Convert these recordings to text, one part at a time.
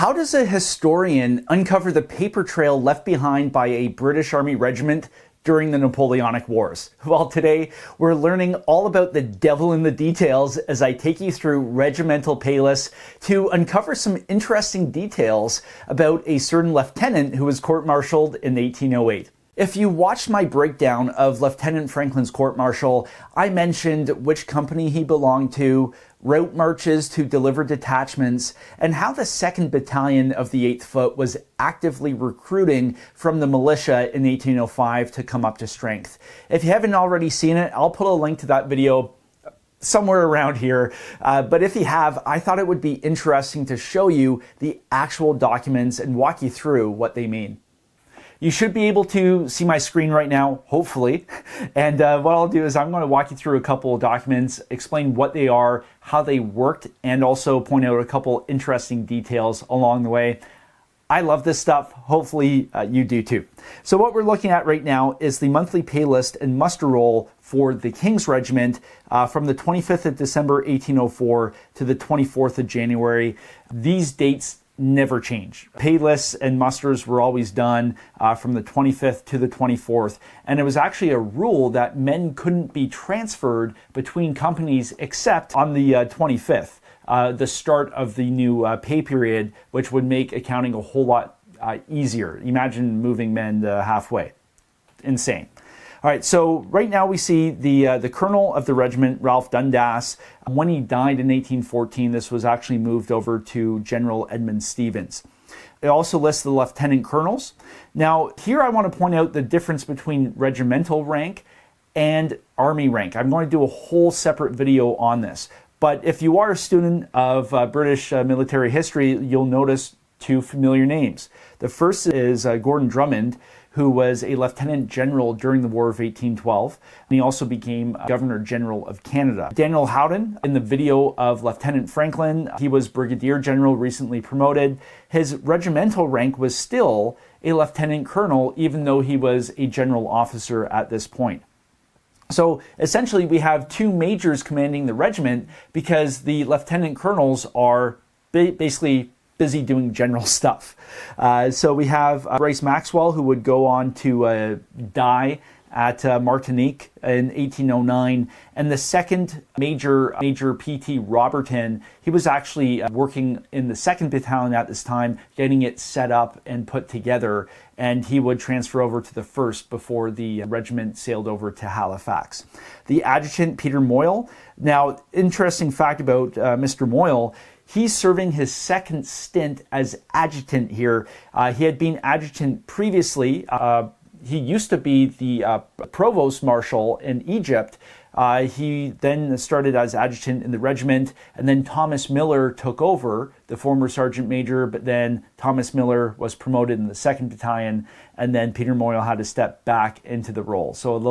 How does a historian uncover the paper trail left behind by a British Army regiment during the Napoleonic Wars? Well, today we're learning all about the devil in the details as I take you through regimental paylists to uncover some interesting details about a certain lieutenant who was court-martialed in 1808. If you watched my breakdown of Lieutenant Franklin's court-martial, I mentioned which company he belonged to, route marches to deliver detachments, and how the 2nd Battalion of the 8th Foot was actively recruiting from the militia in 1805 to come up to strength. If you haven't already seen it, I'll put a link to that video somewhere around here, but if you have, I thought it would be interesting to show you the actual documents and walk you through what they mean. You should be able to see my screen right now, hopefully. And what I'll do is I'm going to walk you through a couple of documents, explain what they are, how they worked, and also point out a couple interesting details along the way. I love this stuff. Hopefully you do too. So what we're looking at right now is the monthly pay list and muster roll for the King's Regiment from the 25th of December 1804 to the 24th of January. These dates never change. Pay lists and musters were always done from the 25th to the 24th, and it was actually a rule that men couldn't be transferred between companies except on the 25th, the start of the new pay period, which would make accounting a whole lot easier. Imagine moving men halfway. Insane. All right, so right now we see the colonel of the regiment, Ralph Dundas. When he died in 1814, this was actually moved over to General Edmund Stevens. It also lists the lieutenant colonels. Now, here I want to point out the difference between regimental rank and army rank. I'm going to do a whole separate video on this. But if you are a student of British military history, you'll notice two familiar names. The first is Gordon Drummond, who was a lieutenant general during the War of 1812, and he also became Governor General of Canada. Daniel Howden, in the video of Lieutenant Franklin, he was Brigadier General, recently promoted. His regimental rank was still a lieutenant colonel, even though he was a general officer at this point. So essentially we have two majors commanding the regiment because the lieutenant colonels are basically busy doing general stuff. So we have Bryce Maxwell, who would go on to die at Martinique in 1809, and the second Major P.T. Roberton, he was actually working in the 2nd Battalion at this time, getting it set up and put together, and he would transfer over to the 1st before the regiment sailed over to Halifax. The adjutant, Peter Moyle. Now, interesting fact about Mr. Moyle, he's serving his 2nd stint as adjutant here. He had been adjutant previously. He used to be the provost marshal in Egypt. He then started as adjutant in the regiment, and then Thomas Miller took over, the former sergeant major, but then Thomas Miller was promoted in the 2nd Battalion, and then Peter Moyle had to step back into the role. So a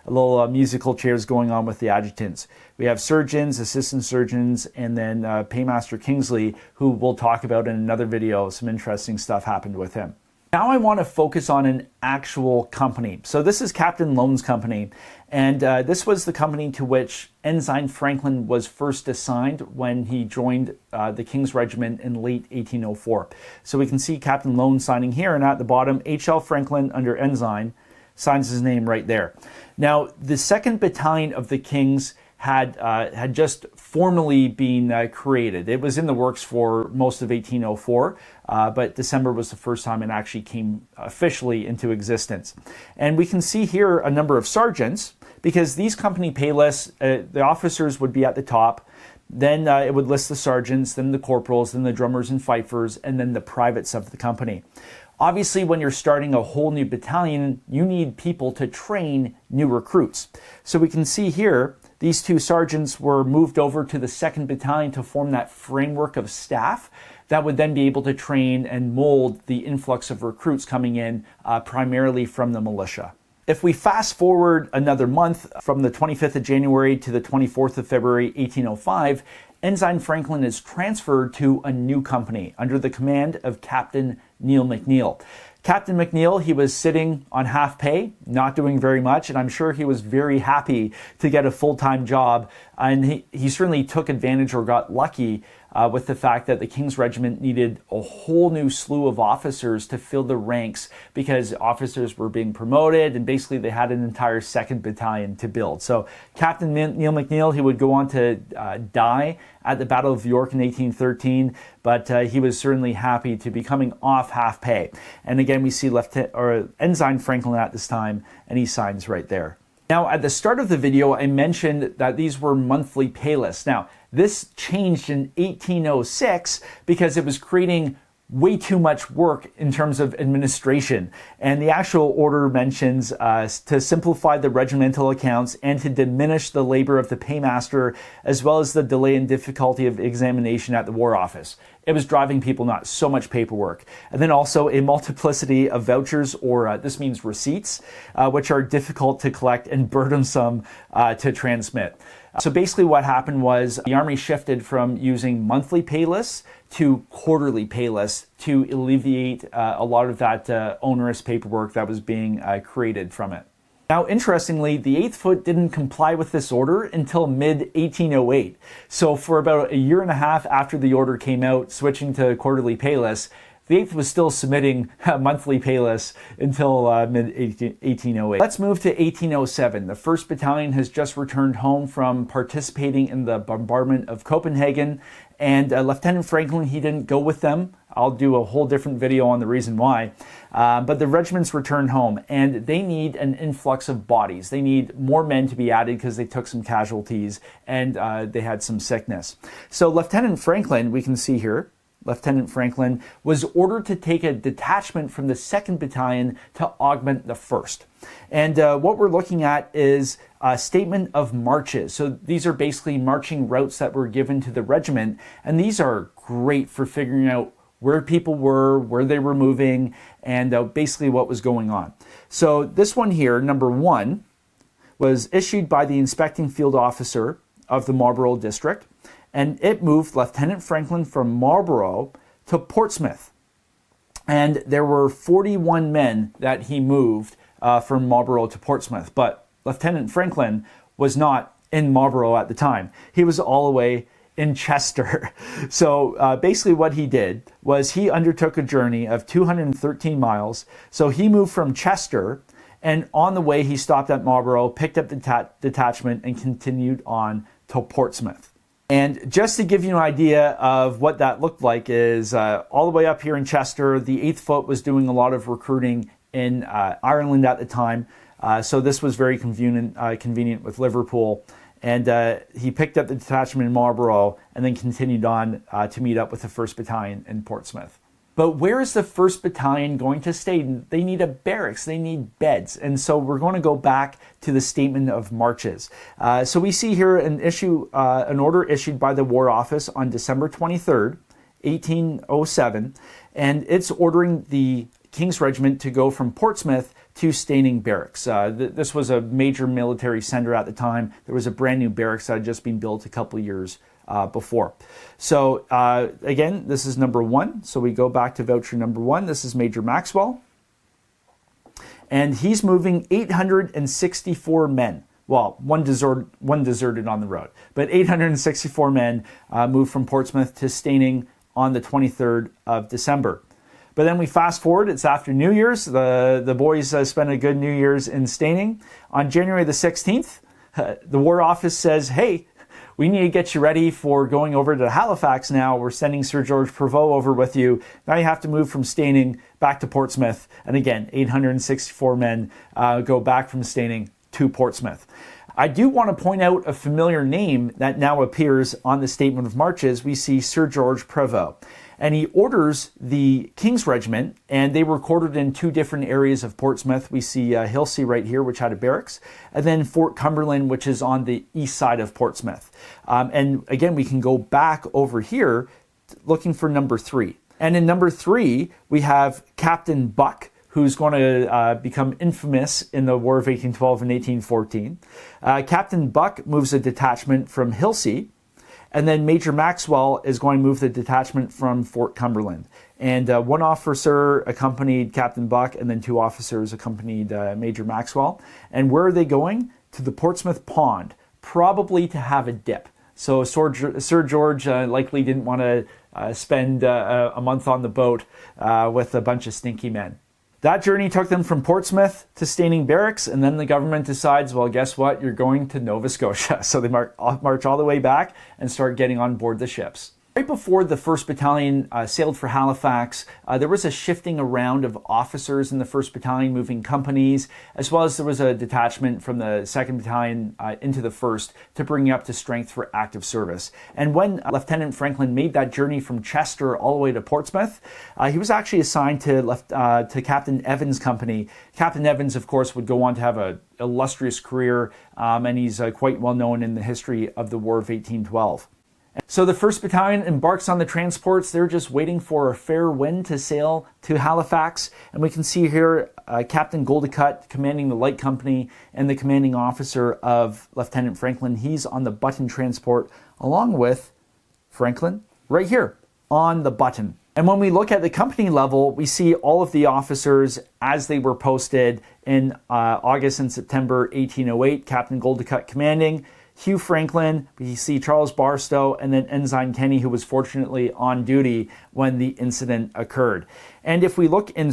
little musical chairs going on with the adjutants. We have surgeons, assistant surgeons, and then Paymaster Kingsley, who we'll talk about in another video. Some interesting stuff happened with him. Now I want to focus on an actual company. So this is Captain Lone's company, and this was the company to which Ensign Franklin was first assigned when he joined the King's Regiment in late 1804. So we can see Captain Lone signing here, and at the bottom, H.L. Franklin under Ensign signs his name right there. Now, the 2nd Battalion of the Kings had just formally been created. It was in the works for most of 1804, but December was the first time it actually came officially into existence. And we can see here a number of sergeants, because these company pay lists, the officers would be at the top, then it would list the sergeants, then the corporals, then the drummers and fifers, and then the privates of the company. Obviously, when you're starting a whole new battalion, you need people to train new recruits. So we can see here, these two sergeants were moved over to the 2nd Battalion to form that framework of staff that would then be able to train and mold the influx of recruits coming in primarily from the militia. If we fast forward another month from the 25th of January to the 24th of February 1805, Ensign Franklin is transferred to a new company under the command of Captain Neil McNeil. Captain McNeil, he was sitting on half pay, not doing very much, and I'm sure he was very happy to get a full-time job, and he certainly took advantage or got lucky with the fact that the King's Regiment needed a whole new slew of officers to fill the ranks because officers were being promoted, and basically they had an entire 2nd Battalion to build. So Captain Neil McNeill, he would go on to die at the Battle of York in 1813, but he was certainly happy to be coming off half pay. And again, we see Ensign Franklin at this time, and he signs right there. Now, at the start of the video, I mentioned that these were monthly pay lists. Now, this changed in 1806 because it was creating way too much work in terms of administration. And the actual order mentions to simplify the regimental accounts and to diminish the labor of the paymaster, as well as the delay and difficulty of examination at the War Office. It was driving people nuts, so much paperwork. And then also a multiplicity of vouchers, or this means receipts, which are difficult to collect and burdensome to transmit. So basically what happened was the Army shifted from using monthly pay lists to quarterly pay lists to alleviate a lot of that onerous paperwork that was being created from it. Now, interestingly, the 8th Foot didn't comply with this order until mid-1808. So for about a year and a half after the order came out, switching to quarterly pay lists, the 8th was still submitting monthly pay lists until mid-1808. Let's move to 1807. The 1st Battalion has just returned home from participating in the bombardment of Copenhagen, and Lieutenant Franklin, he didn't go with them. I'll do a whole different video on the reason why. But the regiments returned home, and they need an influx of bodies. They need more men to be added because they took some casualties, and they had some sickness. So Lieutenant Franklin, we can see here, Lieutenant Franklin was ordered to take a detachment from the 2nd Battalion to augment the 1st. And what we're looking at is a statement of marches. So these are basically marching routes that were given to the regiment, and these are great for figuring out where people were, where they were moving, and basically what was going on. So this one here, number 1, was issued by the inspecting field officer of the Marlborough district, and it moved Lieutenant Franklin from Marlborough to Portsmouth. And there were 41 men that he moved from Marlborough to Portsmouth, but Lieutenant Franklin was not in Marlborough at the time. He was all the way in Chester. So basically what he did was he undertook a journey of 213 miles. So he moved from Chester, and on the way he stopped at Marlborough, picked up the detachment, and continued on to Portsmouth. And just to give you an idea of what that looked like is all the way up here in Chester, the 8th Foot was doing a lot of recruiting in Ireland at the time. So this was very convenient with Liverpool. And he picked up the detachment in Marlborough and then continued on to meet up with the 1st Battalion in Portsmouth. But where is the 1st Battalion going to stay? They need a barracks, they need beds. And so we're going to go back to the statement of marches. So we see here an order issued by the War Office on December 23rd, 1807, and it's ordering the King's Regiment to go from Portsmouth to Steyning Barracks. This was a major military center at the time. There was a brand new barracks that had just been built a couple of years before. So again, this is number 1. So we go back to voucher number 1. This is Major Maxwell. And he's moving 864 men. Well, one deserted on the road. But 864 men moved from Portsmouth to Steyning on the 23rd of December. But then we fast forward, it's after New Year's. The boys spent a good New Year's in Steyning. On January the 16th, the War Office says, hey, we need to get you ready for going over to Halifax now. We're sending Sir George Prevost over with you. Now you have to move from Steyning back to Portsmouth. And again, 864 men go back from Steyning to Portsmouth. I do want to point out a familiar name that now appears on the Statement of Marches. We see Sir George Prevost. And he orders the King's Regiment, and they were quartered in 2 different areas of Portsmouth. We see Hilsea right here, which had a barracks, and then Fort Cumberland, which is on the east side of Portsmouth. And again, we can go back over here looking for number 3. And in number 3, we have Captain Buck, who's going to become infamous in the War of 1812 and 1814. Captain Buck moves a detachment from Hilsea, and then Major Maxwell is going to move the detachment from Fort Cumberland. And 1 officer accompanied Captain Buck, and then 2 officers accompanied Major Maxwell. And where are they going? To the Portsmouth Pond, probably to have a dip. So Sir George likely didn't want to spend a month on the boat with a bunch of stinky men. That journey took them from Portsmouth to Steyning Barracks, and then the government decides, well, guess what? You're going to Nova Scotia. So they march all the way back and start getting on board the ships. Right before the 1st Battalion sailed for Halifax, there was a shifting around of officers in the 1st Battalion moving companies, as well as there was a detachment from the 2nd Battalion into the 1st to bring you up to strength for active service. And when Lieutenant Franklin made that journey from Chester all the way to Portsmouth, he was actually assigned to Captain Evans' company. Captain Evans, of course, would go on to have an illustrious career, and he's quite well known in the history of the War of 1812. So the 1st Battalion embarks on the transports. They're just waiting for a fair wind to sail to Halifax. And we can see here Captain Goldicutt commanding the light company and the commanding officer of Lieutenant Franklin. He's on the Button transport along with Franklin right here on the Button. And when we look at the company level, we see all of the officers as they were posted in August and September 1808. Captain Goldicutt commanding, Hugh Franklin, we see Charles Barstow, and then Ensign Kenny, who was fortunately on duty when the incident occurred. And if we look in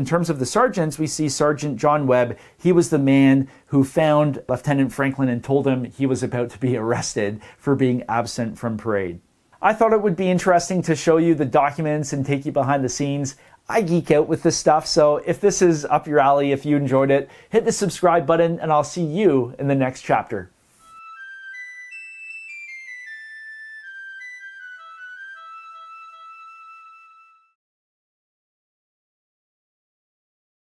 terms of the sergeants, we see Sergeant John Webb. He was the man who found Lieutenant Franklin and told him he was about to be arrested for being absent from parade. I thought it would be interesting to show you the documents and take you behind the scenes. I geek out with this stuff, so if this is up your alley, if you enjoyed it, hit the subscribe button, and I'll see you in the next chapter.